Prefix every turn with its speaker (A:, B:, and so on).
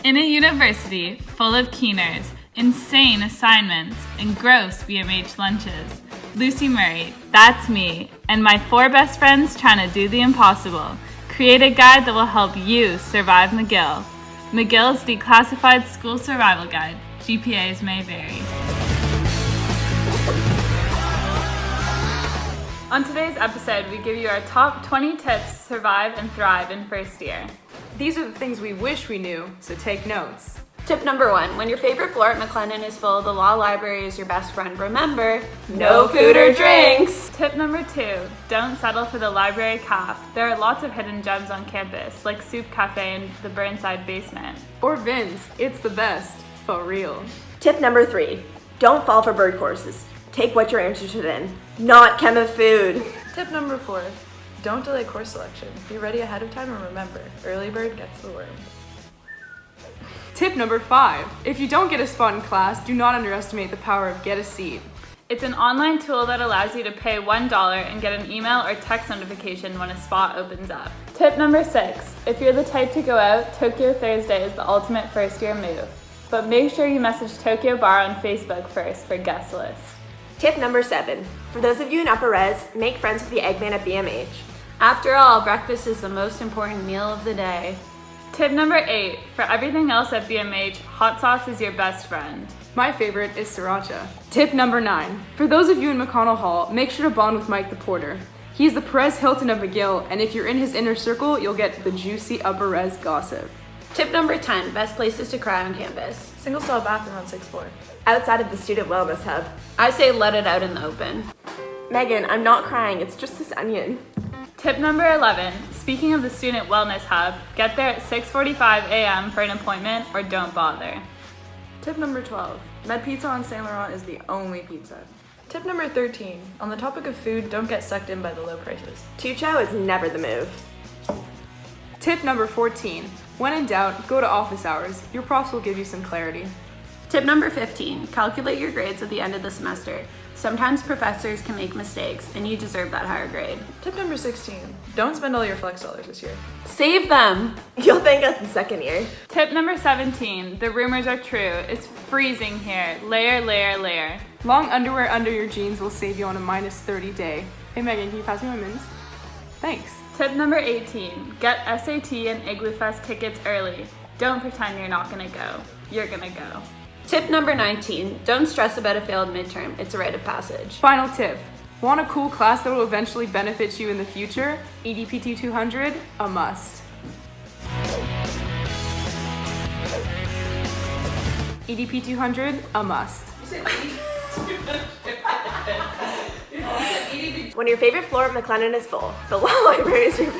A: In a university full of keeners, insane assignments, and gross BMH lunches, Lucy Murray, that's me, and my 4 best friends trying to do the impossible. Create a guide that will help you survive McGill. McGill's Declassified School Survival Guide. GPAs may vary. On today's episode, we give you our top 20 tips to survive and thrive in first year.
B: These are the things we wish we knew, so take notes.
C: Tip number 1, when your favorite floor at McLennan is full, the law library is your best friend. Remember, no food or drinks.
A: Tip number 2, don't settle for the library caf. There are lots of hidden gems on campus, like Soup Cafe in the Burnside basement.
B: Or Vin's, it's the best, for real.
D: Tip number 3, don't fall for bird courses. Take what you're interested in, not chem of food.
E: Tip number 4, don't delay course selection. Be ready ahead of time and remember, early bird gets the worm.
B: Tip number 5, if you don't get a spot in class, do not underestimate the power of Get a Seat.
A: It's an online tool that allows you to pay $1 and get an email or text notification when a spot opens up. Tip number 6, if you're the type to go out, Tokyo Thursday is the ultimate first year move. But make sure you message Tokyo Bar on Facebook first for guest lists.
D: Tip number 7, for those of you in upper res, make friends with the Eggman at BMH.
C: After all, breakfast is the most important meal of the day.
A: Tip number 8, for everything else at BMH, hot sauce is your best friend.
B: My favorite is sriracha. Tip number 9, for those of you in McConnell Hall, make sure to bond with Mike the Porter. He's the Perez Hilton of McGill, and if you're in his inner circle, you'll get the juicy upper res gossip.
C: Tip number 10, best places to cry on campus.
E: Single stall bathroom on 6th floor.
D: Outside of the student wellness hub.
C: I say let it out in the open.
D: Megan, I'm not crying, it's just this onion.
A: Tip number 11, speaking of the Student Wellness Hub, get there at 6:45 a.m. for an appointment or don't bother.
E: Tip number 12, Med Pizza on Saint Laurent is the only pizza. Tip number 13, on the topic of food, don't get sucked in by the low prices.
D: Tucho is never the move.
B: Tip number 14, when in doubt, go to office hours. Your profs will give you some clarity.
C: Tip number 15, calculate your grades at the end of the semester. Sometimes professors can make mistakes, and you deserve that higher grade.
E: Tip number 16, don't spend all your flex dollars this year.
C: Save them!
D: You'll thank us in second year.
A: Tip number 17, the rumors are true. It's freezing here. Layer, layer, layer.
B: Long underwear under your jeans will save you on a minus 30 day. Hey Megan, can you pass me my mints? Thanks.
A: Tip number 18, get SAT and Igloo Fest tickets early. Don't pretend you're not gonna go. You're gonna go.
C: Tip number 19, don't stress about a failed midterm. It's a rite of passage.
B: Final tip, want a cool class that will eventually benefit you in the future? EDPT200, a must. EDP200, a must.
D: When your favorite floor at McLennan is full, the law library is your